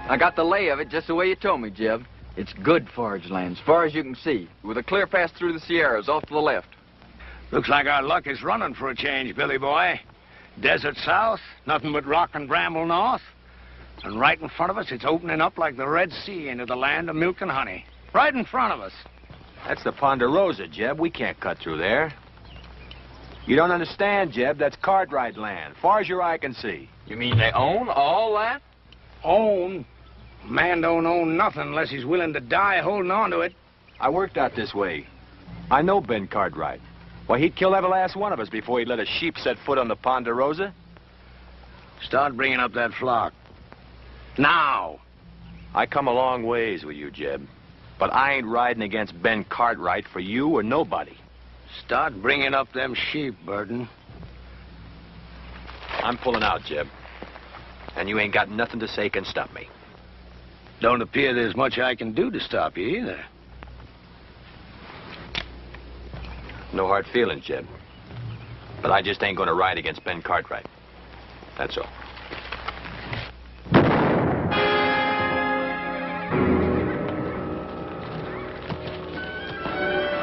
I got the lay of it just the way you told me, Jeb. It's good forage land, as far as you can see, with a clear pass through the Sierras off to the left. Looks like our luck is running for a change, Billy boy. Desert south, nothing but rock and bramble north. And right in front of us, it's opening up like the Red Sea into the land of milk and honey. Right in front of us. That's the Ponderosa, Jeb. We can't cut through there. You don't understand, Jeb. That's Cartwright land, far as your eye can see. You mean they own all that? Own? Man don't own nothing unless he's willing to die holding on to it. I worked out this way. I know Ben Cartwright. Why, he'd kill every last one of us before he'd let a sheep set foot on the Ponderosa. Start bringing up that flock. Now! I come a long ways with you, Jeb. But I ain't riding against Ben Cartwright for you or nobody. Start bringing up them sheep, Burton. I'm pulling out, Jeb. And you ain't got nothing to say can stop me. Don't appear there's much I can do to stop you, either. No hard feelings, Jeb. But I just ain't gonna ride against Ben Cartwright. That's all.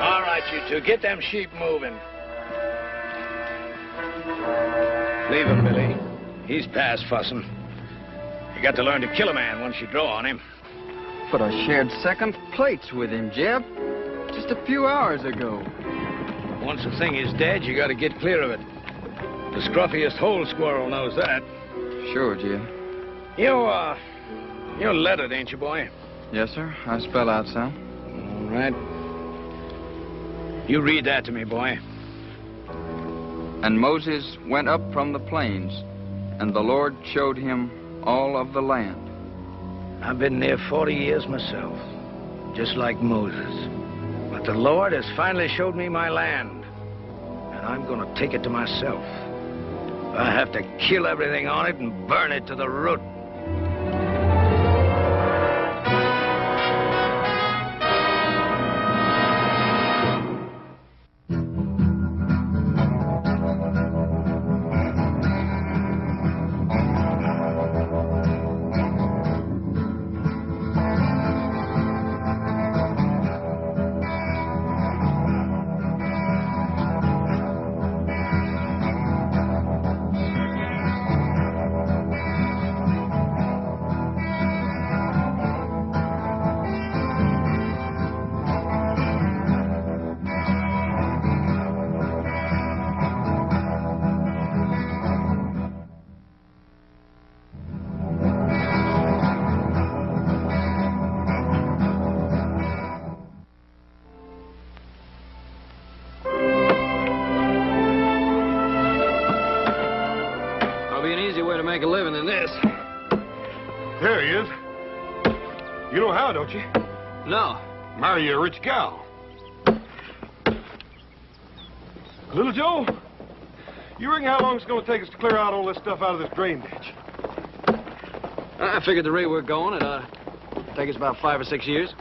All right, you two, get them sheep moving. Leave him, Billy. He's past fussing. You got to learn to kill a man once you draw on him. But I shared second plates with him, Jeb. Just a few hours ago. Once a thing is dead, you got to get clear of it. The scruffiest hole squirrel knows that. Sure, Jeb. You're lettered, ain't you, boy? Yes, sir. I spell out some. All right. You read that to me, boy. And Moses went up from the plains, and the Lord showed him all of the land. I've been there 40 years myself, just like Moses. But the Lord has finally showed me my land, and I'm going to take it to myself. I have to kill everything on it and burn it to the root. Make a living in this. There he is. You know how, don't you? No. Marry you a rich gal. Little Joe, you reckon how long it's going to take us to clear out all this stuff out of this drain ditch? I figured the rate we're going, it'd take us about 5 or 6 years.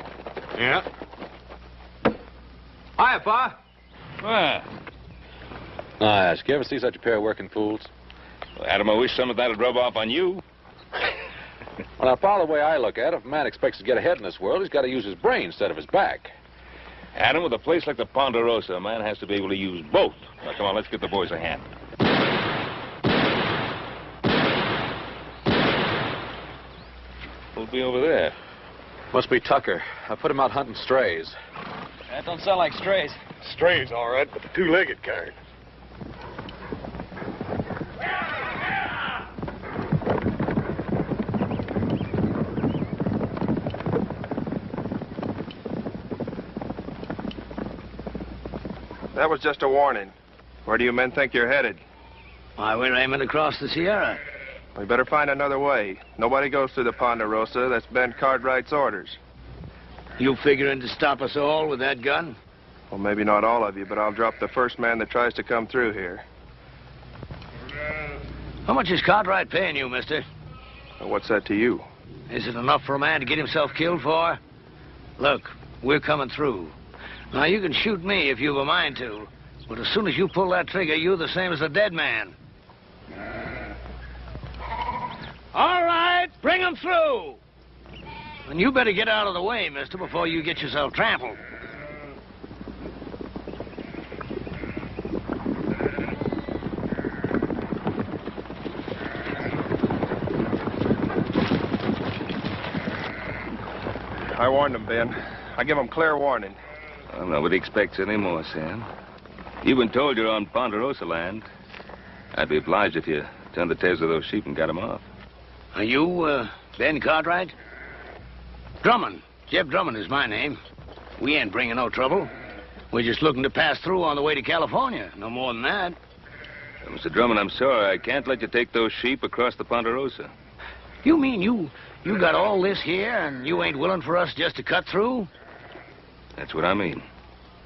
Yeah. Hiya, Pa. Well. Nice. You ever see such a pair of working fools? Well, Adam, I wish some of that would rub off on you. Well, now, Pa, the way I look at it, if a man expects to get ahead in this world, he's got to use his brain instead of his back. Adam, with a place like the Ponderosa, a man has to be able to use both. Now, come on, let's give the boys a hand. Who'll be over there? Must be Tucker. I put him out hunting strays. That don't sound like strays. Strays, all right, but the two-legged kind. That was just a warning. Where do you men think you're headed? Why, we're aiming across the Sierra. We better find another way. Nobody goes through the Ponderosa. That's Ben Cartwright's orders. You figuring to stop us all with that gun? Well, maybe not all of you, but I'll drop the first man that tries to come through here. How much is Cartwright paying you, mister? Well, what's that to you? Is it enough for a man to get himself killed for? Look, we're coming through. Now, you can shoot me if you've a mind to, but as soon as you pull that trigger, you're the same as a dead man. All right, bring him through. And you better get out of the way, mister, before you get yourself trampled. I warned them, Ben. I give them clear warning. Well, nobody expects any more, Sam. You've been told you're on Ponderosa land. I'd be obliged if you turned the tails of those sheep and got them off. Are you, Ben Cartwright? Drummond. Jeff Drummond is my name. We ain't bringing no trouble. We're just looking to pass through on the way to California. No more than that. Mr. Drummond, I'm sorry. I can't let you take those sheep across the Ponderosa. You mean you got all this here and you ain't willing for us just to cut through? That's what I mean.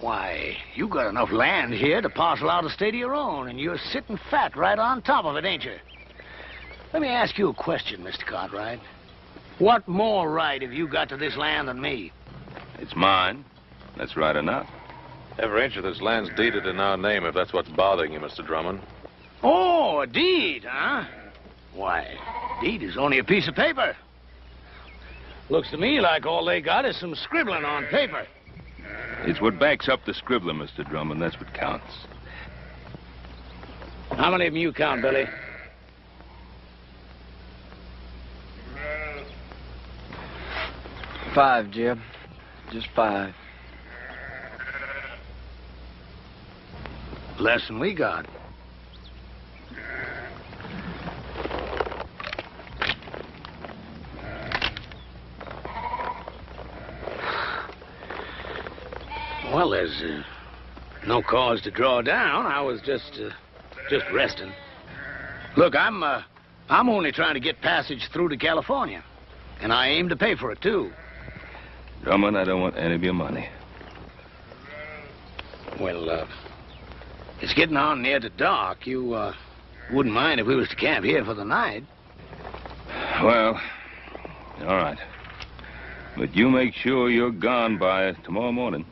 Why, you got enough land here to parcel out a state of your own, and you're sitting fat right on top of it, ain't you? Let me ask you a question, Mr. Cartwright. What more right have you got to this land than me? It's mine. That's right enough. Every inch of this land's deeded in our name, if that's what's bothering you, Mr. Drummond. Oh, a deed, huh? Why, deed is only a piece of paper. Looks to me like all they got is some scribbling on paper. It's what backs up the scribbler, Mr. Drummond. That's what counts. How many of them you count, Billy? Five, Jeb. Just 5. Less than we got. Well, there's no cause to draw down. I was just resting. Look, I'm only trying to get passage through to California, and I aim to pay for it too. Drummond, I don't want any of your money. Well, it's getting on near to dark. You wouldn't mind if we was to camp here for the night? Well, all right. But you make sure you're gone by tomorrow morning.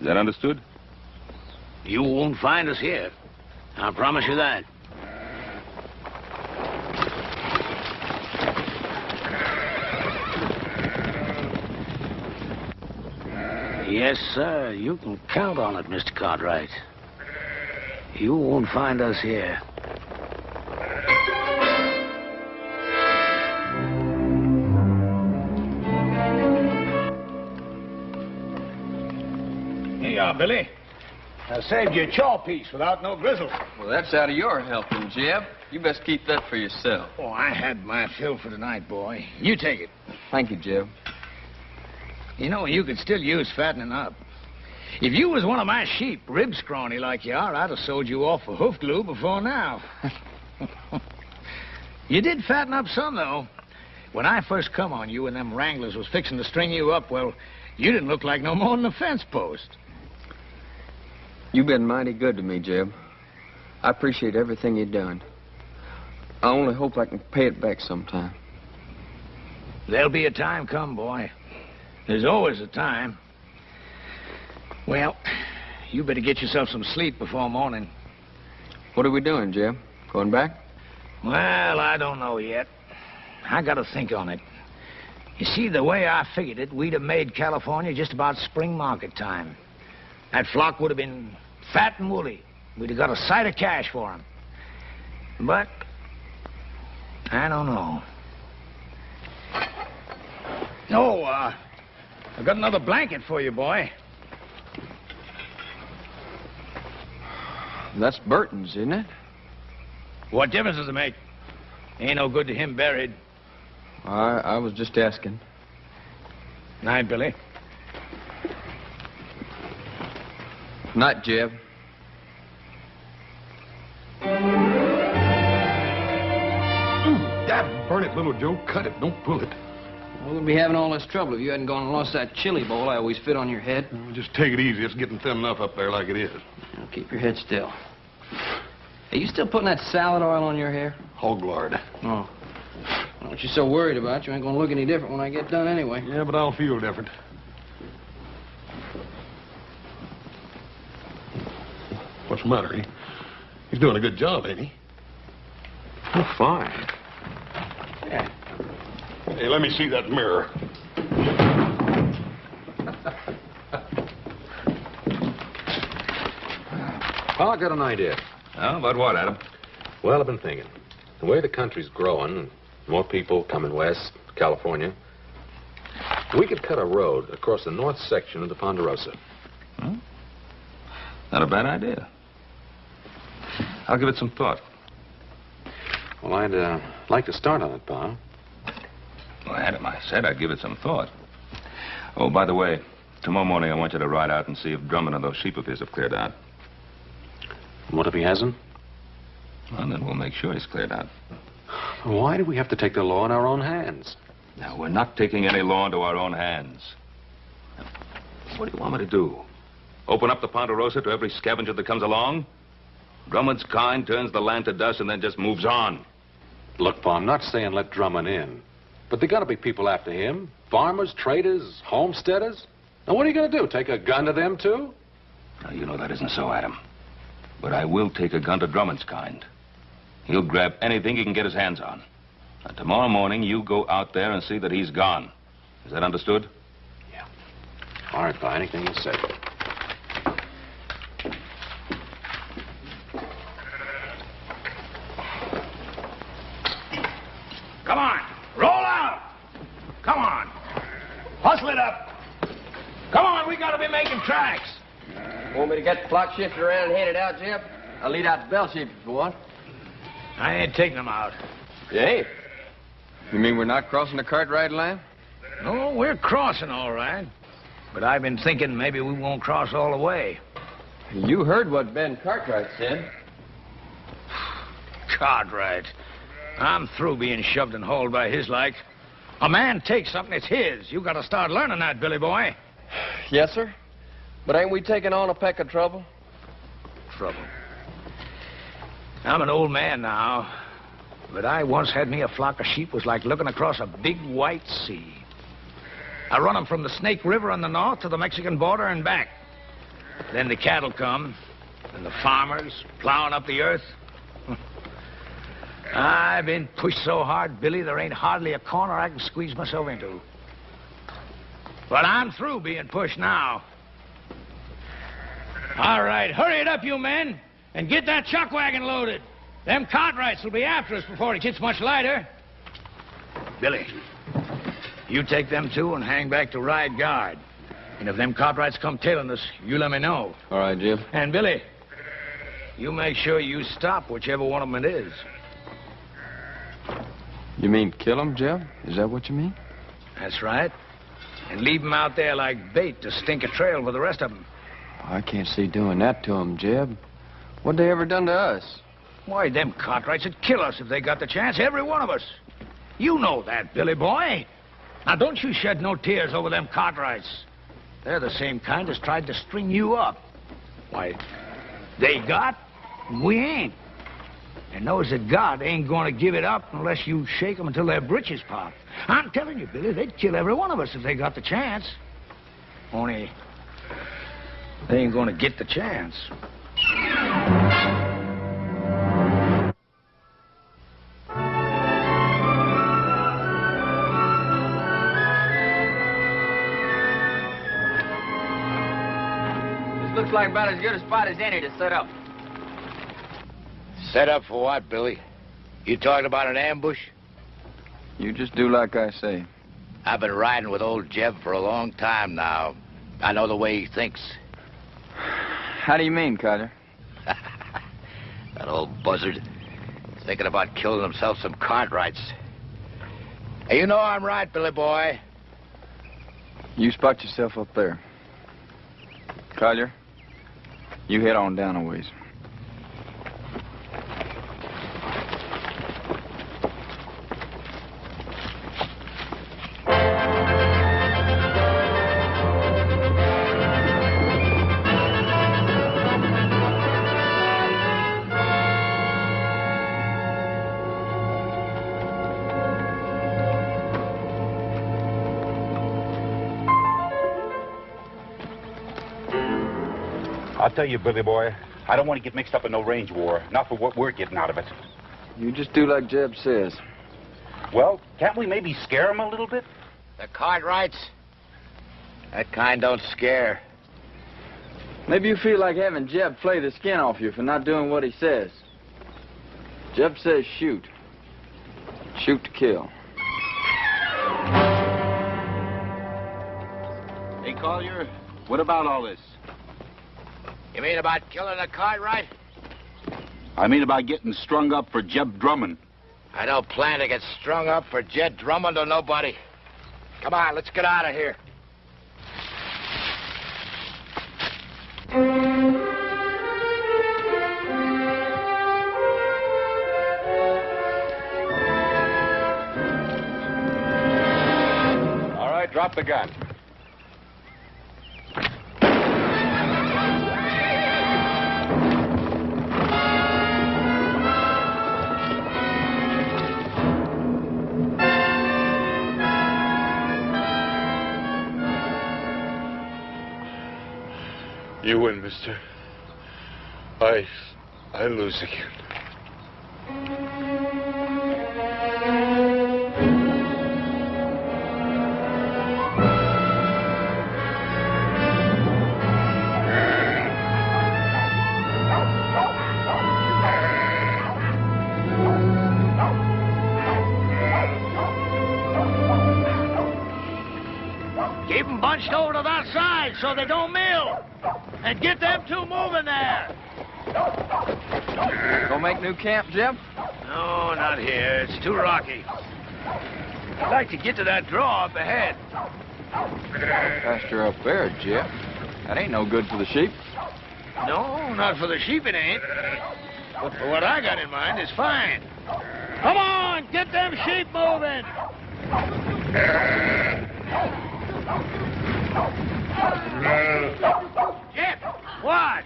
Is that understood? You won't find us here. I promise you that. Yes, sir. You can count on it, Mr. Cartwright. You won't find us here. Here you are, Billy. I saved you a chaw piece without no grizzle. Well, that's out of your helping, Jeb. You best keep that for yourself. Oh, I had my fill for tonight, boy. You take it. Thank you, Jeb. You know, you could still use fattening up. If you was one of my sheep, rib scrawny like you are, I'd have sold you off for hoof glue before now. You did fatten up some, though. When I first come on you and them wranglers was fixing to string you up, well, you didn't look like no more than a fence post. You've been mighty good to me, Jeb. I appreciate everything you've done. I only hope I can pay it back sometime. There'll be a time come, boy. There's always a time. Well, you better get yourself some sleep before morning. What are we doing, Jeb? Going back? Well, I don't know yet. I gotta think on it. You see, the way I figured it, we'd have made California just about spring market time. That flock would have been fat and woolly. We'd have got a sight of cash for 'em. But I don't know. Oh, I've got another blanket for you, boy. That's Burton's, isn't it? What difference does it make? Ain't no good to him buried. I was just asking. Night, Billy. Night, Jeb. God burn it, little Joe. Cut it. Don't pull it. We wouldn't be having all this trouble if you hadn't gone and lost that chili bowl I always fit on your head. Just take it easy. It's getting thin enough up there like it is. Now, keep your head still. Are you still putting that salad oil on your hair? Hog lard. Oh. What you so worried about? You ain't gonna look any different when I get done anyway. Yeah, but I'll feel different. What's the matter? He's doing a good job, ain't he? Oh, fine. Yeah. Hey, let me see that mirror. Well, I got an idea. Oh, about what, Adam? Well, I've been thinking. The way the country's growing, more people coming west, California, we could cut a road across the north section of the Ponderosa. Hmm? Not a bad idea. I'll give it some thought. Well, I'd like to start on it, Pa. Well, Adam, I said I'd give it some thought. Oh, by the way, tomorrow morning I want you to ride out and see if Drummond and those sheep of his have cleared out. What if he hasn't? Well, then we'll make sure he's cleared out. Why do we have to take the law in our own hands? Now, we're not taking any law into our own hands. Now, what do you want me to do? Open up the Ponderosa to every scavenger that comes along? Drummond's kind turns the land to dust and then just moves on. Look, Pa, I'm not saying let Drummond in. But there got to be people after him. Farmers, traders, homesteaders. Now, what are you going to do? Take a gun to them, too? Now, you know that isn't so, Adam. But I will take a gun to Drummond's kind. He'll grab anything he can get his hands on. And tomorrow morning, you go out there and see that he's gone. Is that understood? Yeah. All right, Pa, anything you say. Come on. Roll out. Come on. Hustle it up. Come on, we gotta be making tracks. Want me to get the flock shifted around and hand it out, Jeb? I'll lead out the bell sheep if you want. I ain't taking them out. You ain't? You mean we're not crossing the Cartwright line? No, we're crossing all right. But I've been thinking maybe we won't cross all the way. You heard what Ben Cartwright said. Cartwright. I'm through being shoved and hauled by his like. A man takes something, it's his. You gotta start learning that, Billy boy. Yes, sir. But ain't we taking on a peck of trouble? Trouble. I'm an old man now, but I once had me a flock of sheep was like looking across a big white sea. I run them from the Snake River on the north to the Mexican border and back. Then the cattle come, and the farmers plowing up the earth. I've been pushed so hard, Billy, there ain't hardly a corner I can squeeze myself into. But I'm through being pushed now. All right, hurry it up, you men, and get that chuck wagon loaded. Them Cartwrights will be after us before it gets much lighter. Billy, you take them two and hang back to ride guard. And if them Cartwrights come tailing us, you let me know. All right, Jim. And, Billy, you make sure you stop whichever one of them it is. You mean kill him, Jeb? Is that what you mean? That's right. And leave them out there like bait to stink a trail for the rest of them. I can't see doing that to him, Jeb. What they ever done to us? Why, them Cartwrights would kill us if they got the chance, every one of us. You know that, Billy boy. Now, don't you shed no tears over them Cartwrights. They're the same kind as tried to string you up. Why, they got, and we ain't. And those that got ain't gonna give it up unless you shake them until their britches pop. I'm telling you, Billy, they'd kill every one of us if they got the chance. Only, they ain't gonna get the chance. This looks like about as good a spot as any to set up. Set up for what, Billy? You talking about an ambush? You just do like I say. I've been riding with old Jeb for a long time now. I know the way he thinks. How do you mean, Carter? That old buzzard. Thinking about killing himself some Cartwrights. Hey, you know I'm right, Billy boy. You spot yourself up there. Collier, you head on down a ways. I'll tell you, Billy boy, I don't want to get mixed up in no range war. Not for what we're getting out of it. You just do like Jeb says. Well, can't we maybe scare him a little bit? The Cartwrights? That kind don't scare. Maybe you feel like having Jeb flay the skin off you for not doing what he says. Jeb says shoot. Shoot to kill. Hey, Collier, what about all this? You mean about killing the Cartwright? I mean about getting strung up for Jeb Drummond. I don't plan to get strung up for Jed Drummond or nobody. Come on, let's get out of here. All right, drop the gun. You win, mister. I lose again. Keep them bunched over to that side so they don't mill. And get them two moving there. Gonna make new camp, Jeb? No, not here. It's too rocky. I'd like to get to that draw up ahead. Pasture up there, Jeb. That ain't no good for the sheep. No, not for the sheep it ain't. But for what I got in mind, it's fine. Come on, get them sheep moving. Jeb! What?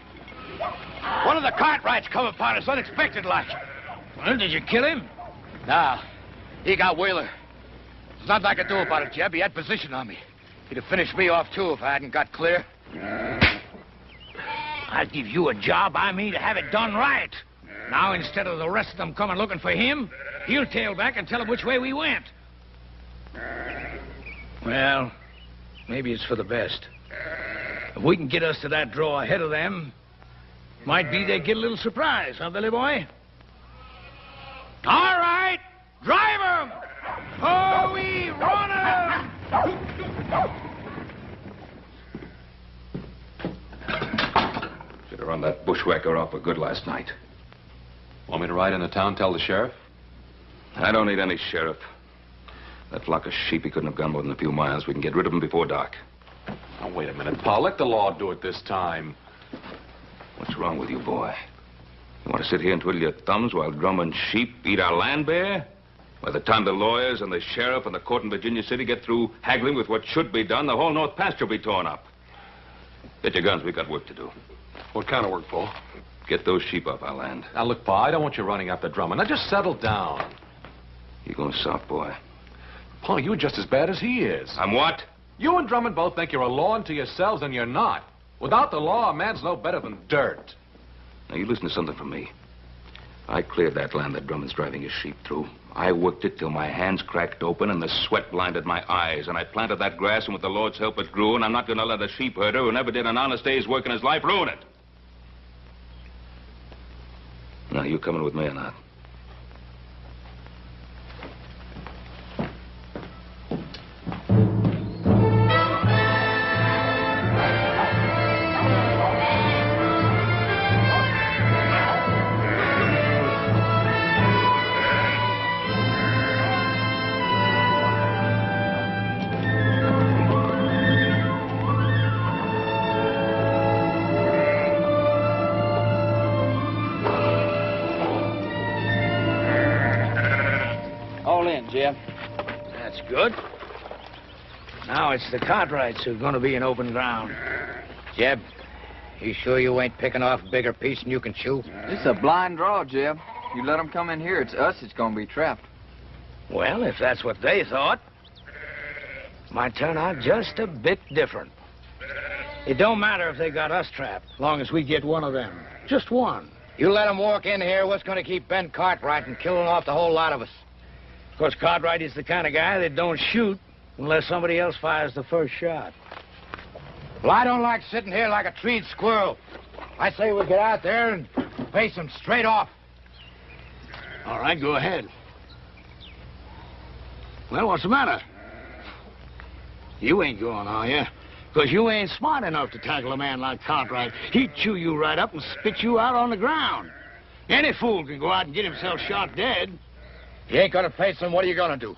One of the Cartwrights come upon us unexpected like. Well, did you kill him? Nah, he got Wheeler. There's nothing I could do about it, Jeb. He had position on me. He'd have finished me off, too, if I hadn't got clear. I'll give you a job I mean to have it done right. Now, instead of the rest of them coming looking for him, he'll tail back and tell them which way we went. Well, maybe it's for the best. If we can get us to that draw ahead of them, might be they get a little surprise, huh, Billy Boy? All right, drive 'em! Oh, we run 'em! Should have run that bushwhacker off for good last night. Want me to ride into town, tell the sheriff? I don't need any sheriff. That flock of sheep, he couldn't have gone more than a few miles. We can get rid of them before dark. Now, wait a minute, Pa. Let the law do it this time. What's wrong with you, boy? You want to sit here and twiddle your thumbs while Drummond's sheep eat our land bare? By the time the lawyers and the sheriff and the court in Virginia City get through haggling with what should be done, the whole North Pasture will be torn up. Get your guns. We've got work to do. What kind of work, Pa? Get those sheep off our land. Now, look, Pa, I don't want you running after Drummond. Now, just settle down. You're going soft, boy. Pa, you're just as bad as he is. I'm what? You and Drummond both think you're a law unto yourselves, and you're not. Without the law, a man's no better than dirt. Now, you listen to something from me. I cleared that land that Drummond's driving his sheep through. I worked it till my hands cracked open and the sweat blinded my eyes. And I planted that grass, and with the Lord's help it grew, and I'm not going to let a sheep herder who never did an honest day's work in his life ruin it. Now, you coming with me or not? Jeb. That's good. Now it's the Cartwrights who are going to be in open ground. Jeb, you sure you ain't picking off a bigger piece than you can chew? It's a blind draw, Jeb. You let them come in here, it's us that's going to be trapped. Well, if that's what they thought, might turn out just a bit different. It don't matter if they got us trapped, long as we get one of them. Just one. You let them walk in here, what's going to keep Ben Cartwright from killing off the whole lot of us? Of course, Cartwright is the kind of guy that don't shoot unless somebody else fires the first shot. Well, I don't like sitting here like a treed squirrel. I say we get out there and face them straight off. All right, go ahead. Well, what's the matter? You ain't going, are you? Because you ain't smart enough to tackle a man like Cartwright. He'd chew you right up and spit you out on the ground. Any fool can go out and get himself shot dead. You ain't gonna face them, what are you gonna do?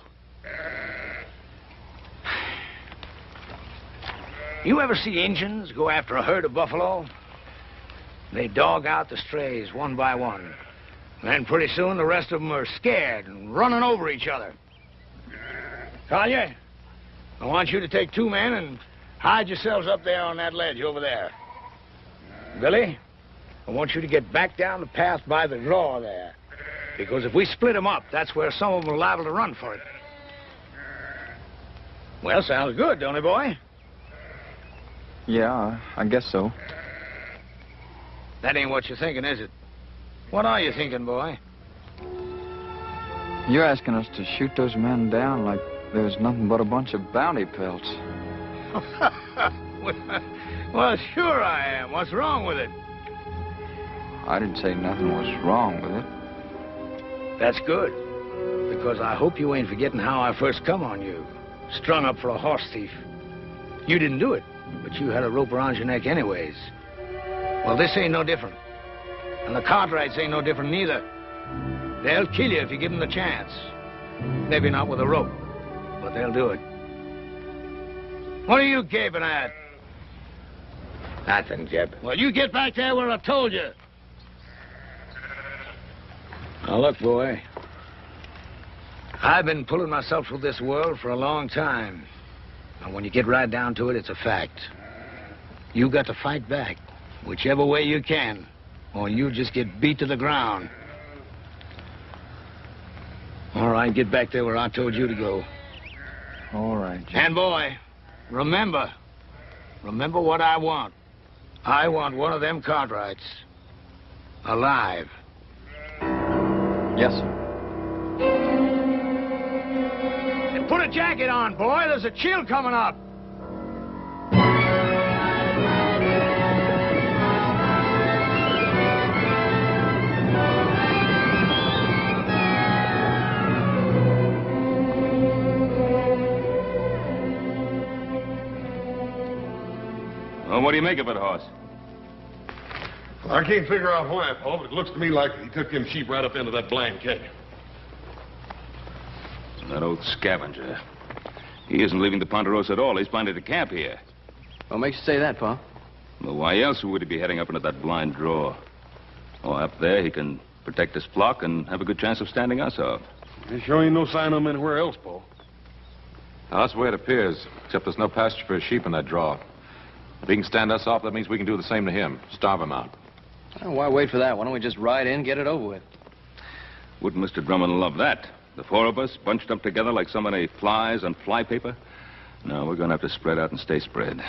You ever see Injuns go after a herd of buffalo? They dog out the strays one by one. Then pretty soon the rest of them are scared and running over each other. Collier, I want you to take 2 men and hide yourselves up there on that ledge over there. Billy, I want you to get back down the path by the draw there. Because if we split them up, that's where some of them are liable to run for it. Well, sounds good, don't it, boy? Yeah, I guess so. That ain't what you're thinking, is it? What are you thinking, boy? You're asking us to shoot those men down like there's nothing but a bunch of bounty pelts. Well, sure I am. What's wrong with it? I didn't say nothing was wrong with it. That's good. Because I hope you ain't forgetting how I first come on you. Strung up for a horse thief. You didn't do it, but you had a rope around your neck anyways. Well, this ain't no different. And the Cartwrights ain't no different neither. They'll kill you if you give them the chance. Maybe not with a rope, but they'll do it. What are you gaping at? Nothing, Jeb. Well, you get back there where I told you. Now, look, boy. I've been pulling myself through this world for a long time. And when you get right down to it, it's a fact. You got to fight back, whichever way you can, or you just get beat to the ground. All right, get back there where I told you to go. All right, Jim. And, boy, remember what I want. I want one of them Cartwrights alive. Yes, sir. And put a jacket on, boy. There's a chill coming up. Well, what do you make of it, Hoss? I can't figure out why, Paul, but it looks to me like he took them sheep right up into that blind canyon. That old scavenger. He isn't leaving the Ponderosa at all. He's planted a camp here. What makes you say that, Pa? Well, why else would he be heading up into that blind draw? Oh, up there he can protect his flock and have a good chance of standing us off. There sure ain't no sign of him anywhere else, Paul. Now, that's the way it appears, except there's no pasture for his sheep in that draw. If he can stand us off, that means we can do the same to him. Starve him out. Oh, why wait for that? Why don't we just ride in, get it over with? Wouldn't Mr. Drummond love that? The 4 of us bunched up together like so many flies on flypaper? No, we're going to have to spread out and stay spread.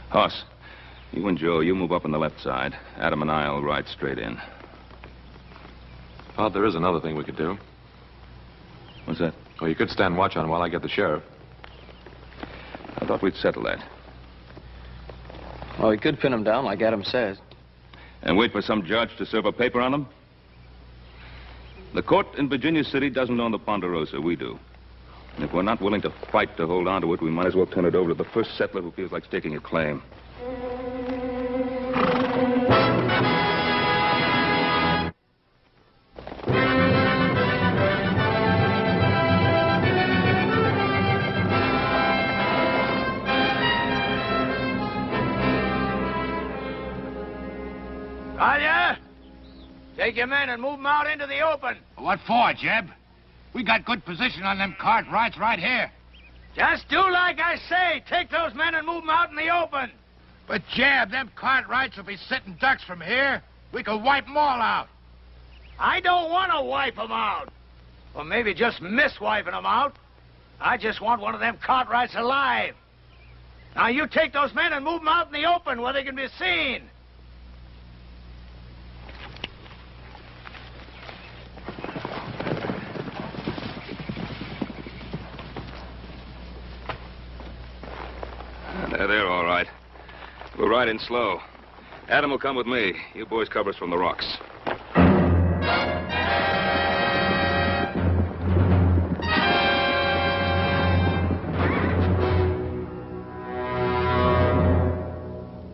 Hoss, you and Joe, you move up on the left side. Adam and I'll ride straight in. Well, there is another thing we could do. What's that? Well, you could stand watch on him while I get the sheriff. I thought we'd settle that. Well, we could pin him down like Adam says. And wait for some judge to serve a paper on him? The court in Virginia City doesn't own the Ponderosa. We do. And if we're not willing to fight to hold on to it, we might as well turn it over to the first settler who feels like staking a claim. Collier, take your men and move them out into the open. What for, Jeb? We got good position on them Cartwrights right here. Just do like I say. Take those men and move them out in the open. But, Jeb, them Cartwrights will be sitting ducks from here. We could wipe them all out. I don't want to wipe them out. Or maybe just miss wiping them out. I just want one of them Cartwrights alive. Now, you take those men and move them out in the open where they can be seen. There ride in slow. Adam will come with me. You boys cover us from the rocks.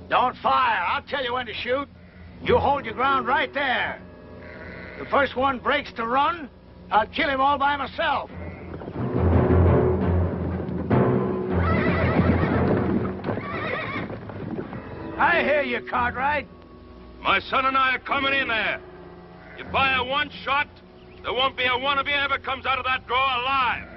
Don't fire. I'll tell you when to shoot. You hold your ground right there. The first one breaks to run, I'll kill him all by myself. I hear you, Cartwright. My son and I are coming in there. You fire one shot, there won't be a one of you ever comes out of that door alive.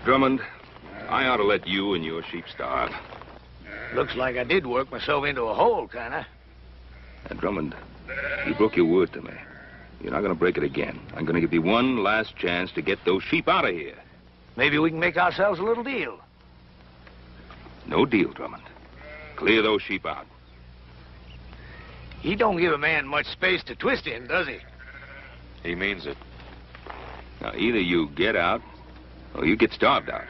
Drummond, I ought to let you and your sheep starve. Looks like I did work myself into a hole, kinda. And Drummond, you broke your word to me. You're not going to break it again. I'm going to give you one last chance to get those sheep out of here. Maybe we can make ourselves a little deal. No deal, Drummond. Clear those sheep out. He don't give a man much space to twist in, does he? He means it. Now, either you get out, or you get starved out.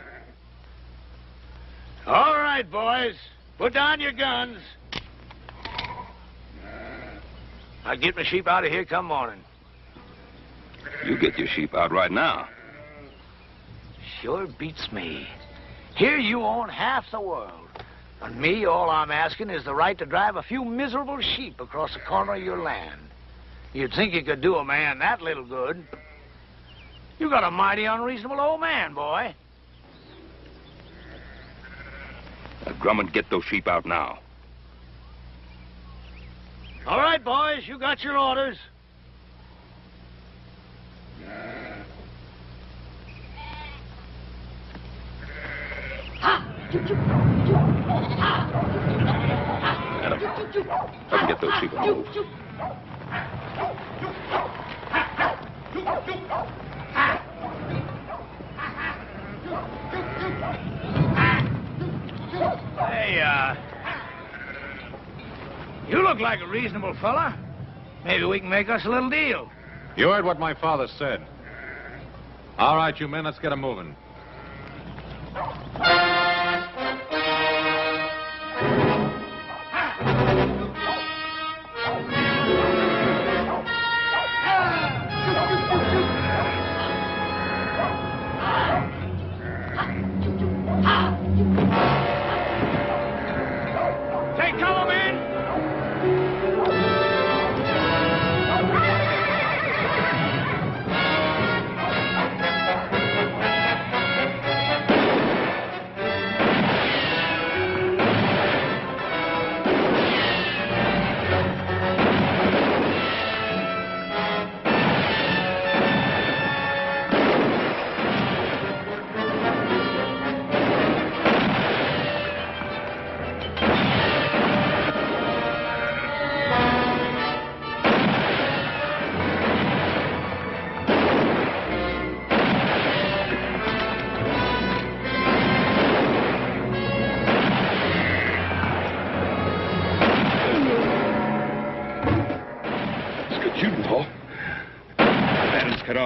All right, boys. Put down your guns. I'll get my sheep out of here come morning. You get your sheep out right now. Sure beats me. Here you own half the world. And me, all I'm asking is the right to drive a few miserable sheep across the corner of your land. You'd think you could do a man that little good. You got a mighty unreasonable old man, boy. Now, Drummond, get those sheep out now. All right, boys, you got your orders. Adam, I can get those sheep moved. Hey, you look like a reasonable fella. Maybe we can make us a little deal. You heard what my father said. All right, you men, let's get 'em moving.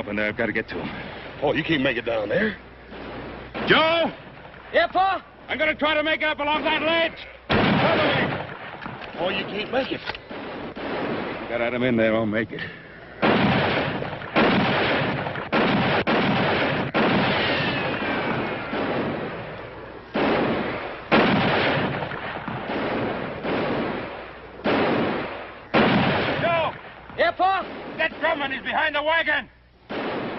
And I've got to get to him. Oh, you can't make it down there. Joe! Yeah, Pa? I'm going to try to make it up along that ledge. Follow me. Oh, you can't make it. Got Adam in there, I'll make it. Joe! Yeah, Pa? That Drummond is behind the wagon.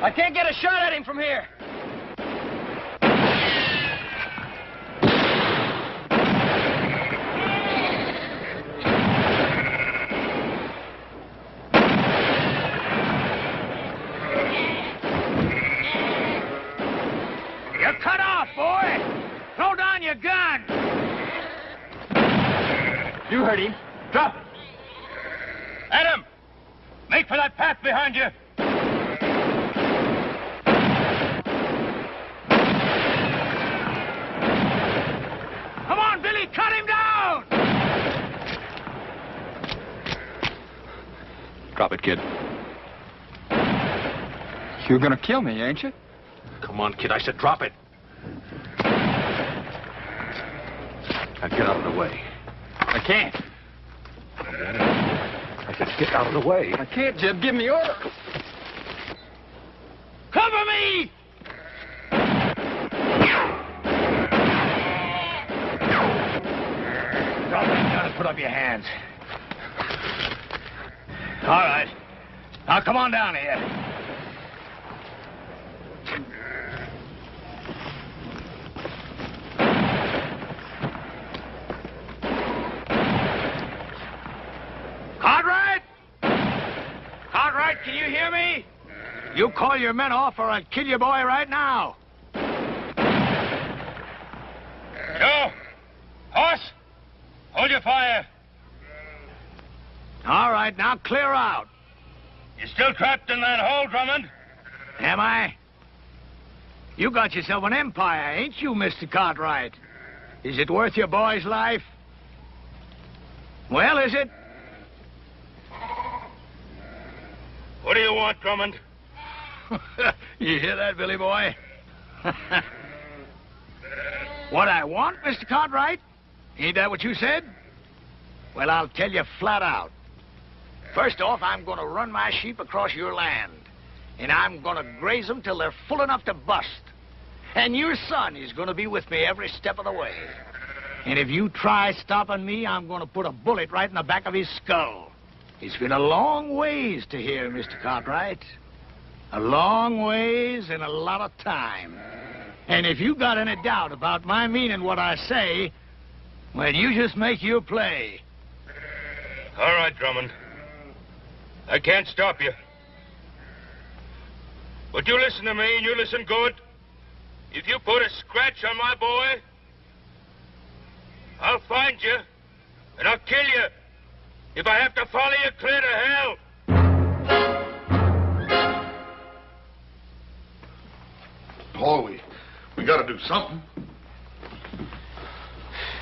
I can't get a shot at him from here. You're cut off, boy. Throw down your gun. You heard him. Drop it. Adam! Make for that path behind you! Come on, Billy, cut him down! Drop it, kid. You're gonna kill me, ain't you? Come on, kid. I said drop it. Now get out of the way. I can't. I said get out of the way. I can't, Jeb. Give me orders. Cover me! Drop that gun and put up your hands. All right. Now come on down here. Cartwright! Cartwright, can you hear me? You call your men off or I'll kill your boy right now. Joe! Horse! Hold your fire. All right, now clear out. You still trapped in that hole, Drummond? Am I? You got yourself an empire, ain't you, Mr. Cartwright? Is it worth your boy's life? Well, is it? What do you want, Drummond? You hear that, Billy boy? What I want, Mr. Cartwright? Ain't that what you said? Well, I'll tell you flat out. First off, I'm going to run my sheep across your land. And I'm going to graze them till they're full enough to bust. And your son is going to be with me every step of the way. And if you try stopping me, I'm going to put a bullet right in the back of his skull. It's been a long ways to here, Mr. Cartwright. A long ways and a lot of time. And if you got any doubt about my meaning what I say, well, you just make your play. All right, Drummond. I can't stop you. But you listen to me, and you listen good. If you put a scratch on my boy, I'll find you, and I'll kill you. If I have to follow you clear to hell. Paul, we gotta do something.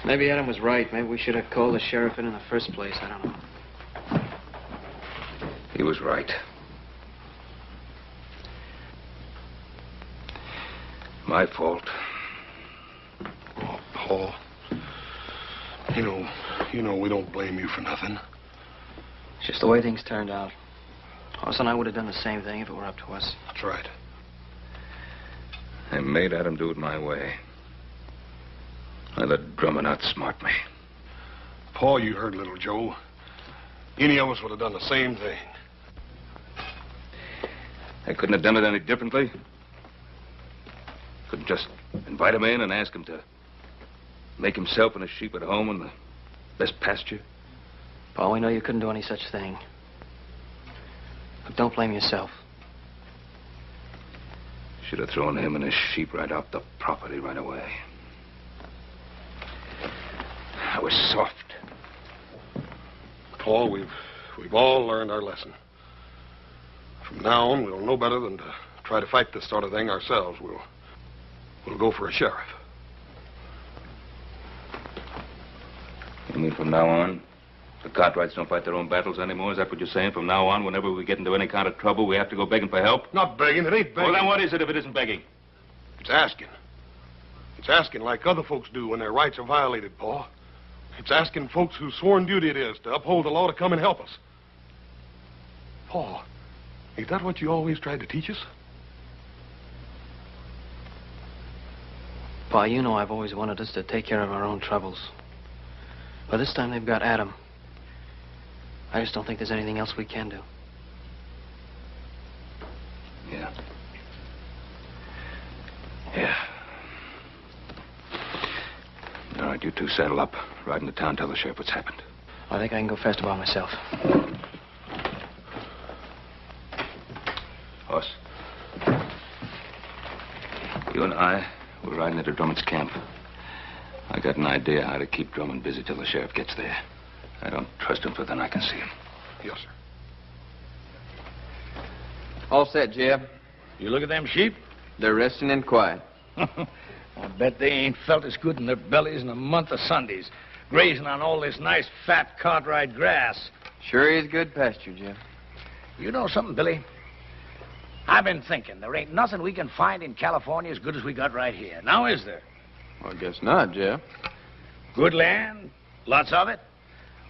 Maybe Adam was right. Maybe we should have called the sheriff in the first place. I don't know. He was right. My fault. Oh, Paul. You know we don't blame you for nothing. It's just the way things turned out. Hoss and I would have done the same thing if it were up to us. That's right. I made Adam do it my way. I let Drummond outsmart me. Paul, you heard little Joe. Any of us would have done the same thing. I couldn't have done it any differently. Couldn't just invite him in and ask him to make himself and his sheep at home in the best pasture. Paul, we know you couldn't do any such thing. But don't blame yourself. Should have thrown him and his sheep right off the property right away. I was soft. Paul, we've all learned our lesson. From now on, we'll know better than to try to fight this sort of thing ourselves. We'll go for a sheriff. You mean from now on, the Cartwrights don't fight their own battles anymore? Is that what you're saying? From now on, whenever we get into any kind of trouble, we have to go begging for help? Not begging. It ain't begging. Well, then what is it if it isn't begging? It's asking. It's asking like other folks do when their rights are violated, Paul. It's asking folks whose sworn duty it is to uphold the law to come and help us. Paul, ain't that what you always tried to teach us? Pa, you know I've always wanted us to take care of our own troubles. But this time they've got Adam. I just don't think there's anything else we can do. Yeah. Yeah. All right, you two saddle up. Ride into town, tell the sheriff what's happened. I think I can go faster by myself. Hoss. You and I, we're riding into Drummond's camp. I got an idea how to keep Drummond busy till the sheriff gets there. I don't trust him further than I can see him. Yes, sir. All set, Jeb. You look at them sheep? They're resting and quiet. I bet they ain't felt as good in their bellies in a month of Sundays, grazing on all this nice, fat Cartwright grass. Sure is good pasture, Jeb. You know something, Billy? I've been thinking there ain't nothing we can find in California as good as we got right here. Now, is there? Well, I guess not, Jeb. Good land, lots of it.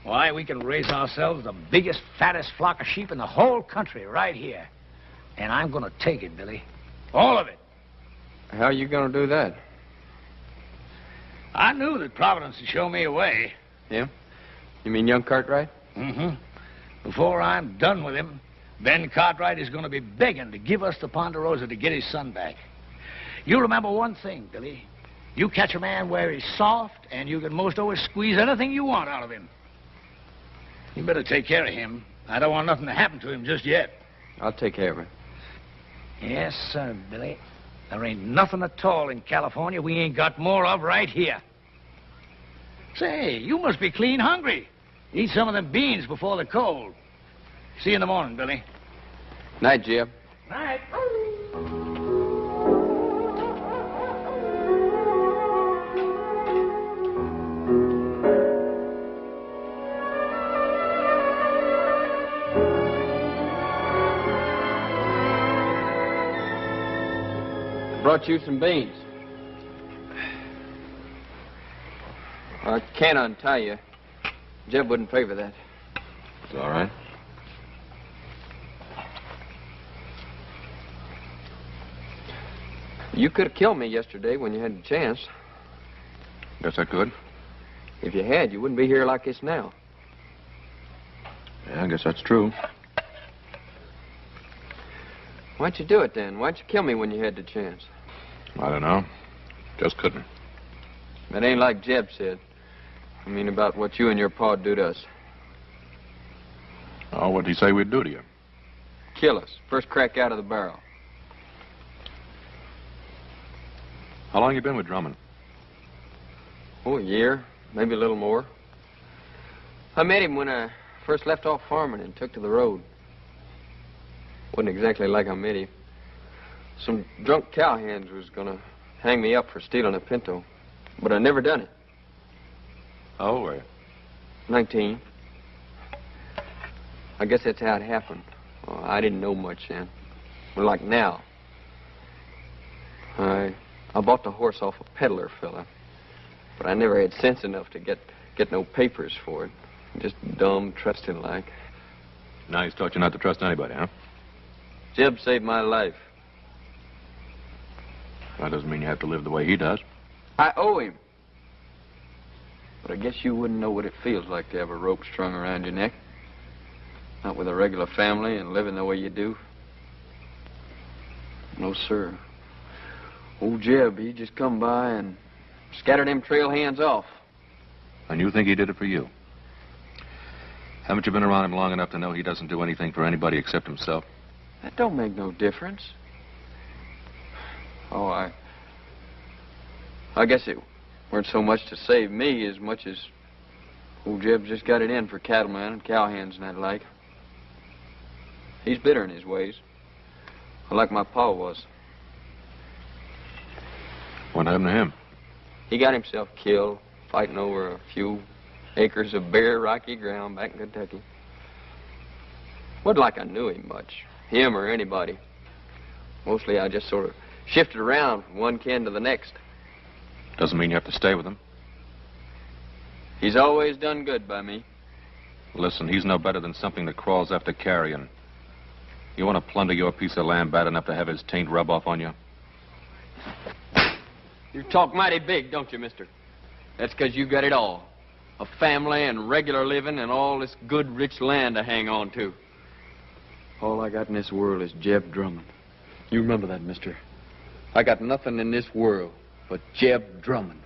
Why, we can raise ourselves the biggest, fattest flock of sheep in the whole country right here. And I'm going to take it, Billy. All of it. How are you going to do that? I knew that Providence would show me a way. Yeah? You mean young Cartwright? Mm-hmm. Before I'm done with him, Ben Cartwright is going to be begging to give us the Ponderosa to get his son back. You remember one thing, Billy. You catch a man where he's soft, and you can most always squeeze anything you want out of him. You better take care of him. I don't want nothing to happen to him just yet. I'll take care of it. Yes, sir, Billy. There ain't nothing at all in California we ain't got more of right here. Say, you must be clean hungry. Eat some of them beans before the cold. See you in the morning, Billy. Night, Jeb. Night. Brought you some beans. I can't untie you. Jeb wouldn't favor that. It's all right. You could have killed me yesterday when you had the chance. Guess I could. If you had, you wouldn't be here like this now. Yeah, I guess that's true. Why'd you do it then? Why'd you kill me when you had the chance? I don't know. Just couldn't. That ain't like Jeb said. I mean about what you and your pa do to us. Oh, what'd he say we'd do to you? Kill us. First crack out of the barrel. How long you been with Drummond? Oh, a year. Maybe a little more. I met him when I first left off farming and took to the road. Wasn't exactly like I met him. Some drunk cowhands was gonna hang me up for stealing a pinto, but I never done it. How old were you? 19. I guess that's how it happened. Well, I didn't know much then. But like now. I bought the horse off a peddler fella, but I never had sense enough to get no papers for it. Just dumb, trusting like. Now he's taught you not to trust anybody, huh? Jeb saved my life. That doesn't mean you have to live the way he does. I owe him. But I guess you wouldn't know what it feels like to have a rope strung around your neck. Not with a regular family and living the way you do. No, sir. Old Jeb, he just come by and scattered them trail hands off. And you think he did it for you? Haven't you been around him long enough to know he doesn't do anything for anybody except himself? That don't make no difference. Oh, I guess it weren't so much to save me as much as old Jeb just got it in for cattlemen and cowhands and that like. He's bitter in his ways, like my pa was. What happened to him? He got himself killed fighting over a few acres of bare, rocky ground back in Kentucky. Wasn't like I knew him much, him or anybody. Mostly I just sort of shifted around from one ken to the next. Doesn't mean you have to stay with him. He's always done good by me. Listen, he's no better than something that crawls after carrion. You want to plunder your piece of land bad enough to have his taint rub off on you? You talk mighty big, don't you, mister? That's because you got it all. A family and regular living and all this good, rich land to hang on to. All I got in this world is Jeb Drummond. You remember that, mister. I got nothing in this world but Jeb Drummond.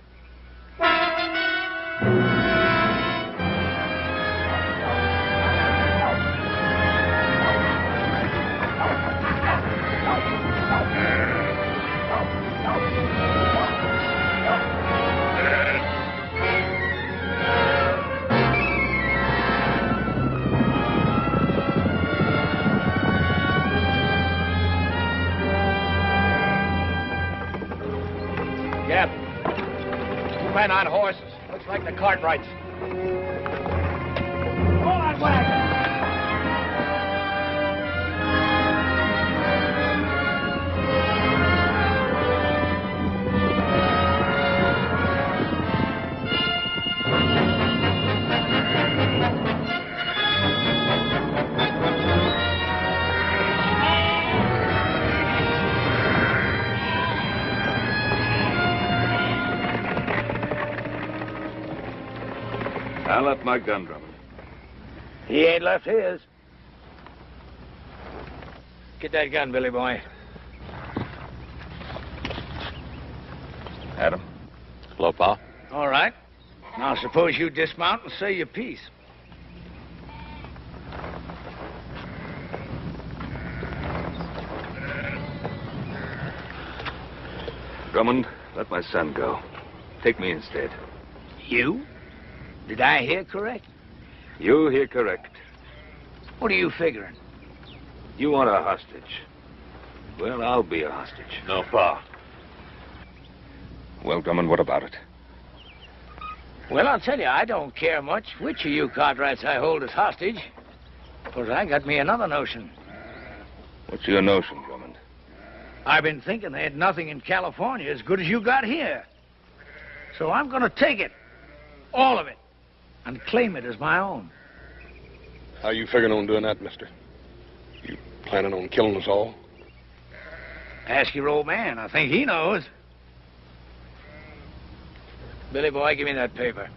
Jeb. Two men on horses. Looks like the Cartwrights. Pull that wagon! I left my gun, Drummond. He ain't left his. Get that gun, Billy boy. Adam. Hello, Pa. All right. Now suppose you dismount and say your piece. Drummond, let my son go. Take me instead. You? Did I hear correct? You hear correct. What are you figuring? You want a hostage. Well, I'll be a hostage. No, Pa. Well, Drummond, what about it? Well, I'll tell you, I don't care much which of you Cartwrights I hold as hostage. Because I got me another notion. What's your notion, Drummond? I've been thinking they had nothing in California as good as you got here. So I'm going to take it. All of it. And claim it as my own. How you figuring on doing that, mister? You planning on killing us all? Ask your old man. I think he knows. Billy boy, give me that paper.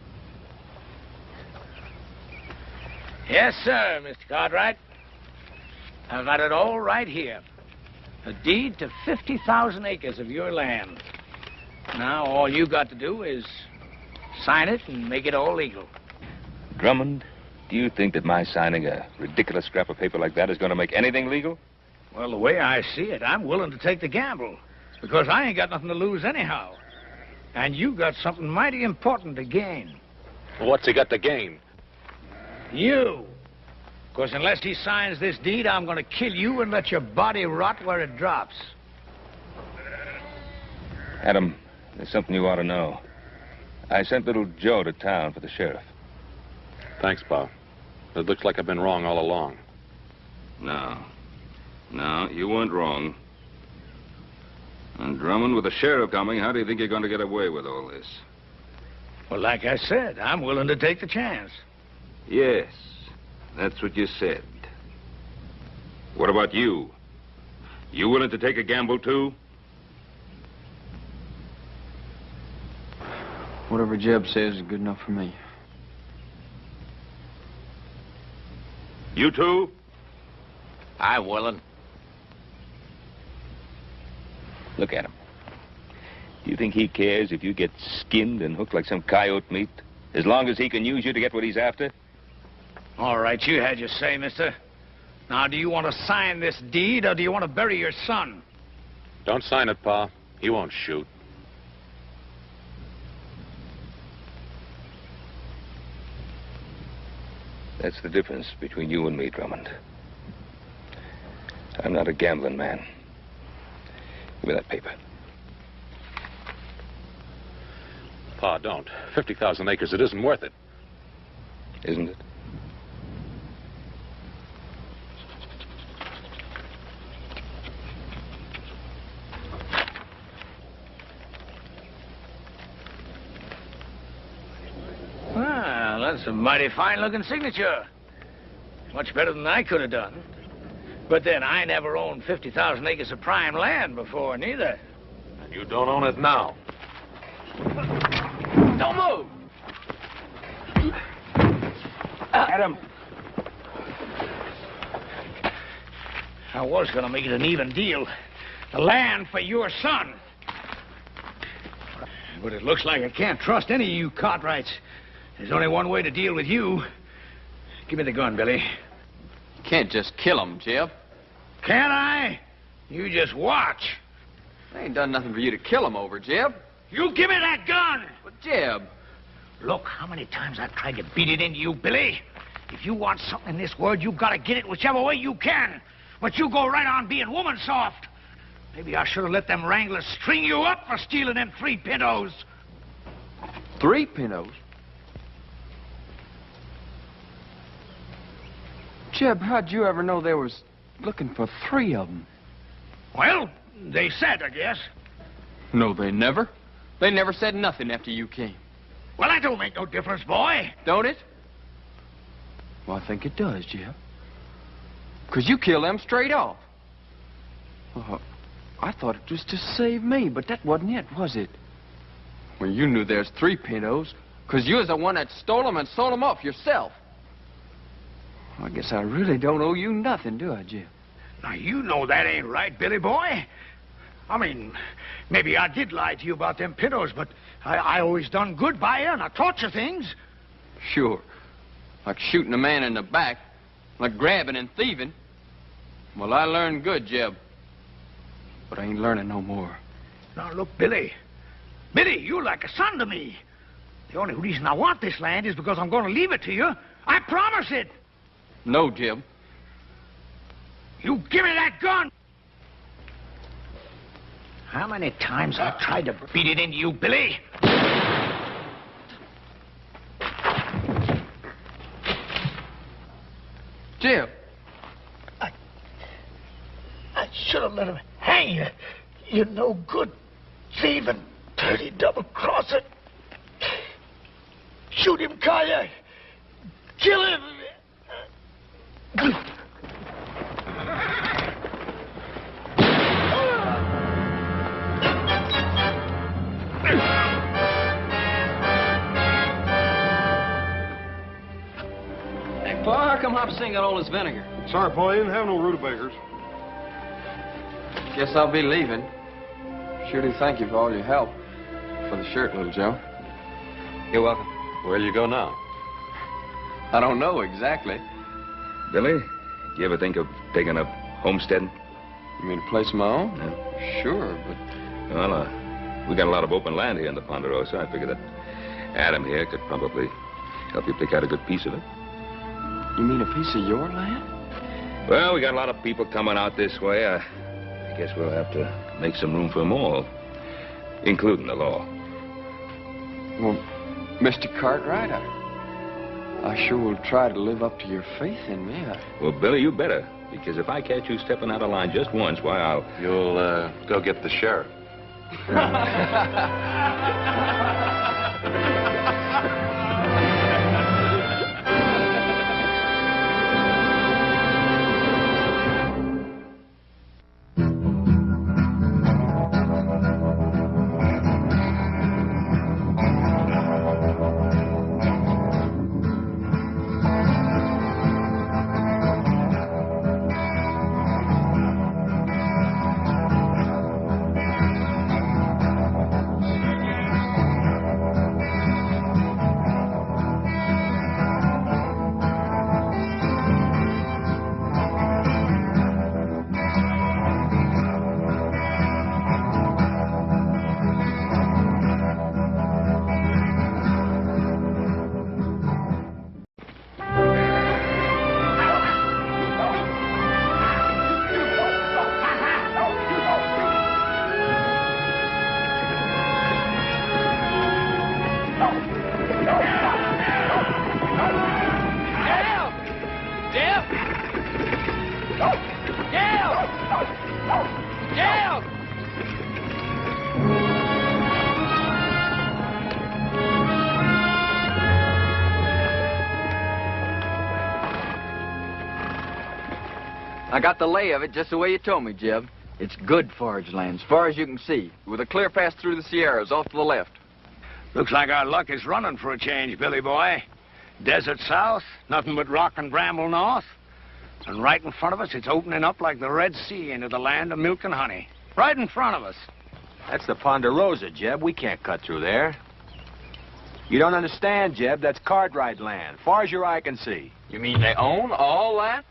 Yes, sir, Mr. Cartwright. I've got it all right here. A deed to 50,000 acres of your land. Now, all you got to do is sign it and make it all legal. Drummond, do you think that my signing a ridiculous scrap of paper like that is going to make anything legal? Well, the way I see it, I'm willing to take the gamble. Because I ain't got nothing to lose anyhow. And you got something mighty important to gain. What's he got to gain? You. Because unless he signs this deed, I'm going to kill you and let your body rot where it drops. Adam, there's something you ought to know. I sent little Joe to town for the sheriff. Thanks, Pa. It looks like I've been wrong all along. No, you weren't wrong. And Drummond, with the sheriff coming, how do you think you're going to get away with all this? Well, like I said, I'm willing to take the chance. Yes, that's what you said. What about you? You willing to take a gamble, too? Whatever Jeb says is good enough for me. You too? I'm willing. Look at him. Do you think he cares if you get skinned and hooked like some coyote meat? As long as he can use you to get what he's after? All right, you had your say, mister. Now, do you want to sign this deed, or do you want to bury your son? Don't sign it, Pa. He won't shoot. That's the difference between you and me, Drummond. I'm not a gambling man. Give me that paper. Pa, don't. 50,000 acres, it isn't worth it. Isn't it? Well, that's a mighty fine-looking signature. Much better than I could have done. But then, I never owned 50,000 acres of prime land before, neither. And you don't own it now. Don't move! Adam! I was going to make it an even deal. The land for your son. But it looks like I can't trust any of you Cartwrights. There's only one way to deal with you. Give me the gun, Billy. You can't just kill him, Jeb. Can't I? You just watch. I ain't done nothing for you to kill him over, Jeb. You give me that gun! But, Jeb... Look, how many times I've tried to beat it into you, Billy. If you want something in this world, you've got to get it whichever way you can. But you go right on being woman soft. Maybe I should have let them wranglers string you up for stealing them 3 pintos. 3 pintos? Jeb, how'd you ever know they was looking for 3 of them? Well, they said, I guess. No, they never. They never said nothing after you came. Well, that don't make no difference, boy. Don't it? Well, I think it does, Jeb. 'Cause you killed them straight off. I thought it was to save me, but that wasn't it, was it? Well, you knew there's 3 pintos, 'cause you was the one that stole them and sold them off yourself. Well, I guess I really don't owe you nothing, do I, Jeb? Now, you know that ain't right, Billy boy. I mean, maybe I did lie to you about them pintos, but I always done good by you, and I taught you things. Sure. Like shooting a man in the back, like grabbing and thieving. Well, I learned good, Jeb. But I ain't learning no more. Now, look, Billy. Billy, you're like a son to me. The only reason I want this land is because I'm going to leave it to you. I promise it. No, Jeb. You give me that gun. How many times I've tried to beat it into you, Billy? Jeb. I should have let him hang you. You no good thieving, dirty double-crosser. Shoot him, Kaya. Kill him. Hey, Pa, how come Hopsing got all this vinegar? Sorry, Paul, you didn't have no rutabagas. Guess I'll be leaving. Sure do thank you for all your help. For the shirt, little Joe. You're welcome. Where'll you go now? I don't know exactly. Billy, do you ever think of taking up homesteading? You mean a place of my own? Yeah. Sure, but... Well, we got a lot of open land here in the Ponderosa. I figured that Adam here could probably help you pick out a good piece of it. You mean a piece of your land? Well, we got a lot of people coming out this way. I guess we'll have to make some room for them all, including the law. Well, Mr. Cartwright, I sure will try to live up to your faith in me. Well, Billy, you better, because if I catch you stepping out of line just once, why, I'll... You'll, go get the sheriff. I got the lay of it just the way you told me, Jeb. It's good forage land, as far as you can see, with a clear pass through the Sierras off to the left. Looks like our luck is running for a change, Billy boy. Desert south, nothing but rock and bramble north. And right in front of us, it's opening up like the Red Sea into the land of milk and honey. Right in front of us. That's the Ponderosa, Jeb. We can't cut through there. You don't understand, Jeb. That's Cartwright land, far as your eye can see. You mean they own all that?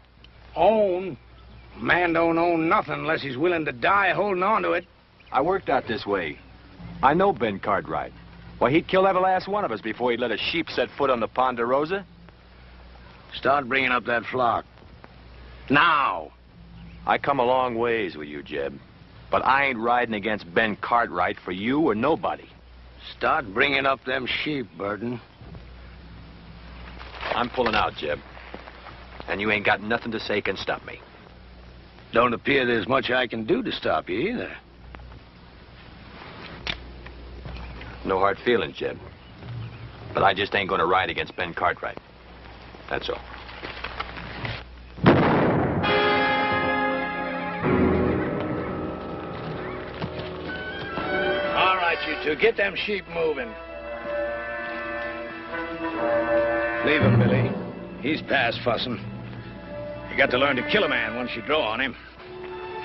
Own? Man don't own nothing unless he's willing to die holding on to it. I worked out this way. I know Ben Cartwright. Why, he'd kill every last one of us before he'd let a sheep set foot on the Ponderosa. Start bringing up that flock. Now. I come a long ways with you, Jeb. But I ain't riding against Ben Cartwright for you or nobody. Start bringing up them sheep, Burton. I'm pulling out, Jeb. And you ain't got nothing to say can stop me. Don't appear there's much I can do to stop you either. No hard feelings, Jeb. But I just ain't gonna ride against Ben Cartwright. That's all. All right, you two, get them sheep moving. Leave him, Billy. He's past fussing. You got to learn to kill a man once you draw on him.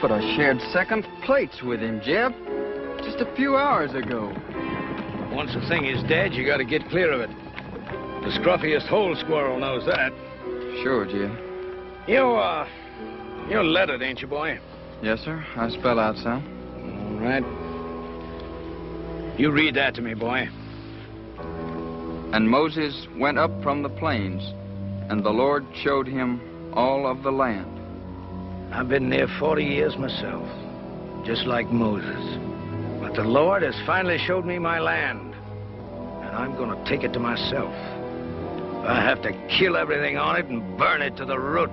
But I shared second plates with him, Jeb. Just a few hours ago. Once a thing is dead, you got to get clear of it. The scruffiest hole squirrel knows that. Sure, Jeb. You're lettered, ain't you, boy? Yes, sir. I spell out some. All right. You read that to me, boy. And Moses went up from the plains, and the Lord showed him all of the land. I've been there 40 years myself, just like Moses. But the Lord has finally showed me my land, and I'm going to take it to myself. I have to kill everything on it and burn it to the root.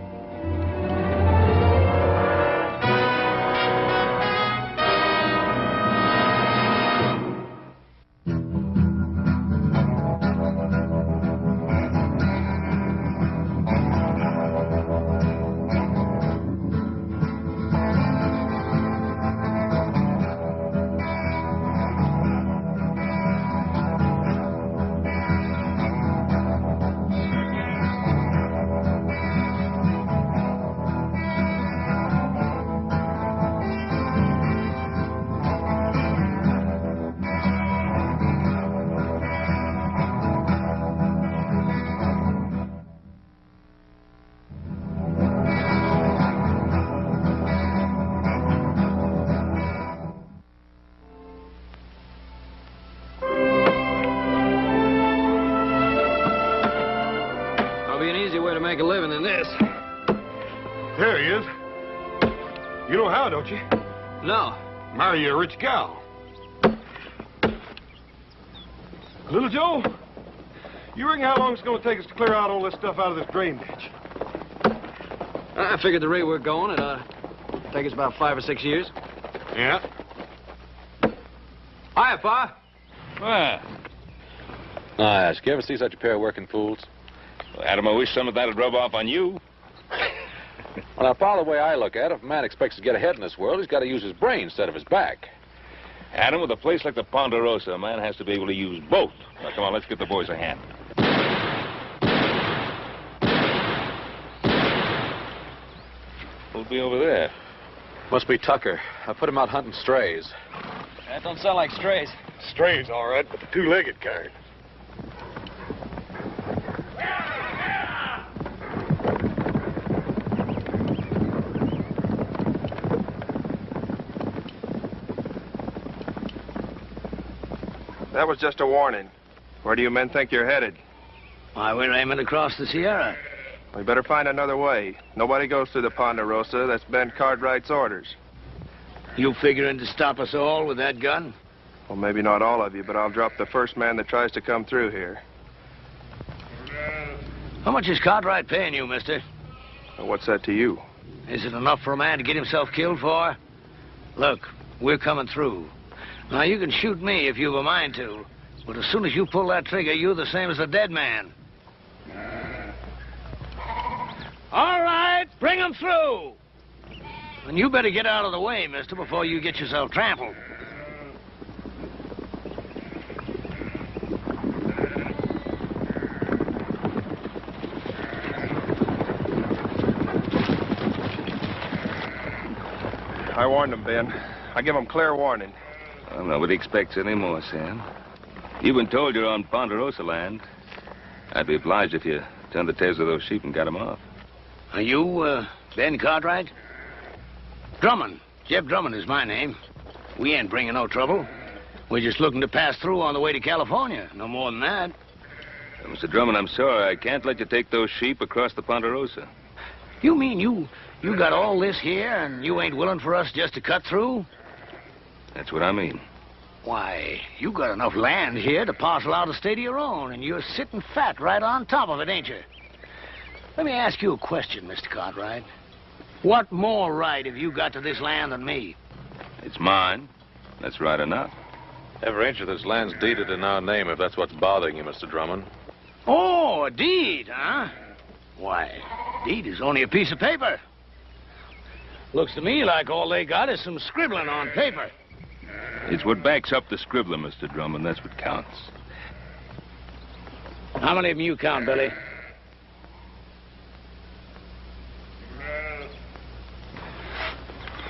Make a living in this. There he is. You know how, don't you? No. Marry a rich gal. Little Joe, you reckon how long it's going to take us to clear out all this stuff out of this drain ditch? I figured the rate we're going, it'd take us about 5 or 6 years. Yeah. Hiya, Pa. I ask, you ever see such a pair of working fools? Well, Adam, I wish some of that would rub off on you. Well, now, Paul, the way I look at it, if a man expects to get ahead in this world, he's got to use his brain instead of his back. Adam, with a place like the Ponderosa, a man has to be able to use both. Now, come on, let's get the boys a hand. Who'll be over there? Must be Tucker. I put him out hunting strays. That don't sound like strays. Strays, all right, but the two-legged kind. That was just a warning. Where do you men think you're headed? Why, we're aiming across the Sierra. We better find another way. Nobody goes through the Ponderosa. That's Ben Cartwright's orders. You figuring to stop us all with that gun? Well, maybe not all of you, but I'll drop the first man that tries to come through here. How much is Cartwright paying you, mister? Well, what's that to you? Is it enough for a man to get himself killed for? Look, we're coming through. Now, you can shoot me if you've a mind to, but as soon as you pull that trigger, you're the same as a dead man. All right, bring him through. And you better get out of the way, mister, before you get yourself trampled. I warned them, Ben. I give them clear warning. Well, nobody expects any more, Sam. You've been told you're on Ponderosa land. I'd be obliged if you turned the tails of those sheep and got them off. Are you, Ben Cartwright? Drummond. Jeb Drummond is my name. We ain't bringing no trouble. We're just looking to pass through on the way to California. No more than that. Mr. Drummond, I'm sorry. I can't let you take those sheep across the Ponderosa. You mean you got all this here and you ain't willing for us just to cut through? That's what I mean. Why, you got enough land here to parcel out a state of your own, and you're sitting fat right on top of it, ain't you? Let me ask you a question, Mr. Cartwright. What more right have you got to this land than me? It's mine. That's right enough. Every inch of this land's deeded in our name, if that's what's bothering you, Mr. Drummond. Oh, a deed, huh? Why, deed is only a piece of paper. Looks to me like all they got is some scribbling on paper. It's what backs up the scribbler, Mr. Drummond. That's what counts. How many of them you count, Billy?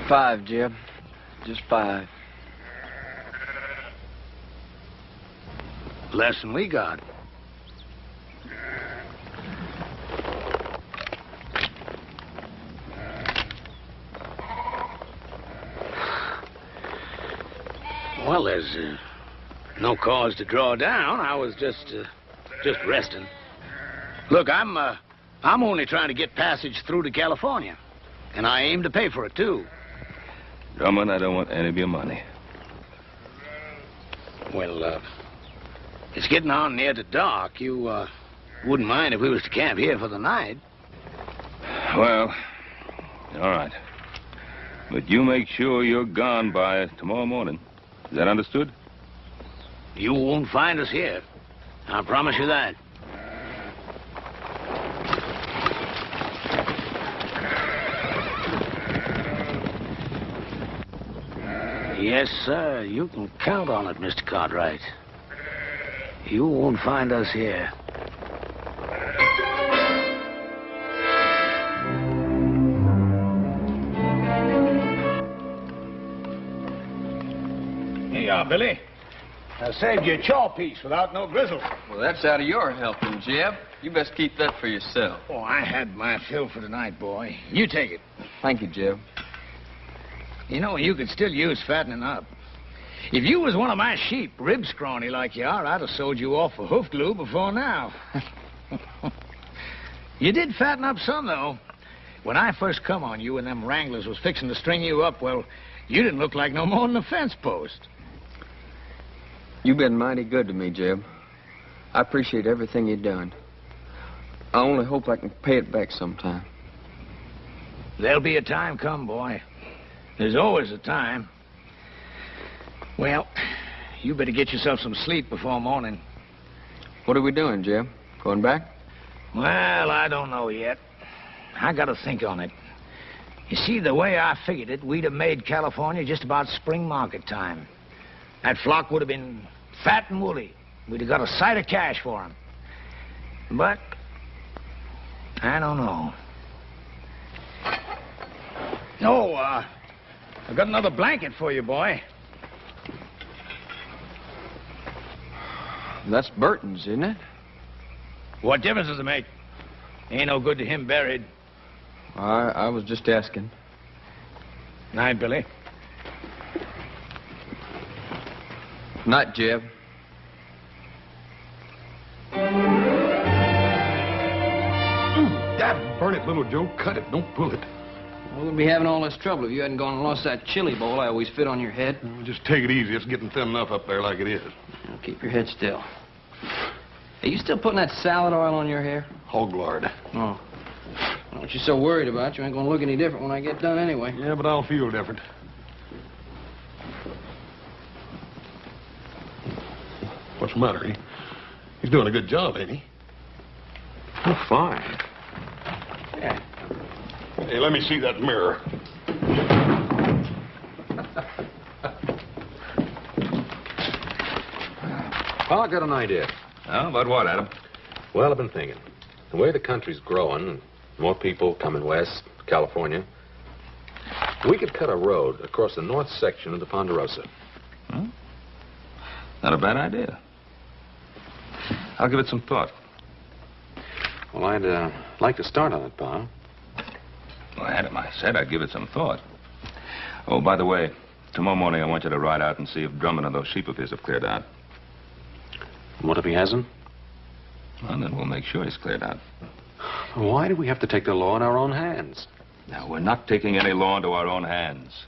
Five, Jeb. Just 5. Less than we got. Well, there's no cause to draw down. I was just resting. Look, I'm only trying to get passage through to California, and I aim to pay for it too. Drummond, I don't want any of your money. Well, it's getting on near to dark. You wouldn't mind if we was to camp here for the night? Well, all right. But you make sure you're gone by tomorrow morning. Is that understood? You won't find us here. I promise you that. Yes, sir. You can count on it, Mr. Cartwright. You won't find us here. Here you are, Billy. I saved you a chaw piece without no grizzle. Well, that's out of your helping, Jeb. You best keep that for yourself. Oh, I had my fill for tonight, boy. You take it. Thank you, Jeb. You know, you could still use fattening up. If you was one of my sheep, rib scrawny like you are, I'd have sold you off for hoof glue before now. You did fatten up some, though. When I first come on you and them wranglers was fixing to string you up, well, you didn't look like no more than a fence post. You've been mighty good to me, Jeb. I appreciate everything you've done. I only hope I can pay it back sometime. There'll be a time come, boy. There's always a time. Well, you better get yourself some sleep before morning. What are we doing, Jeb? Going back? Well, I don't know yet. I gotta think on it. You see, the way I figured it, we'd have made California just about spring market time. That flock would have been fat and woolly. We'd have got a sight of cash for them. But I don't know. Oh, I've got another blanket for you, boy. That's Burton's, isn't it? What difference does it make? Ain't no good to him buried. I was just asking. Night, Billy. Night, Jeb. That burn it, little Joe. Cut it. Don't pull it. We wouldn't be having all this trouble if you hadn't gone and lost that chili bowl I always fit on your head. Well, just take it easy. It's getting thin enough up there like it is. Now, keep your head still. Are you still putting that salad oil on your hair? Hog lard. Oh. Well, what you so worried about? You ain't gonna look any different when I get done anyway. Yeah, but I'll feel different. What's the matter? He's doing a good job, ain't he? Oh, fine. Yeah. Hey, let me see that mirror. Well, I got an idea. Oh, about what, Adam? Well, I've been thinking. The way the country's growing, and more people coming west, California, we could cut a road across the north section of the Ponderosa. Huh? Not a bad idea. I'll give it some thought. Well, I'd like to start on it, Pa. Well, Adam, I said I'd give it some thought. Oh, by the way, tomorrow morning I want you to ride out and see if Drummond and those sheep of his have cleared out. What if he hasn't? Well, then we'll make sure he's cleared out. Why do we have to take the law in our own hands? Now, we're not taking any law into our own hands.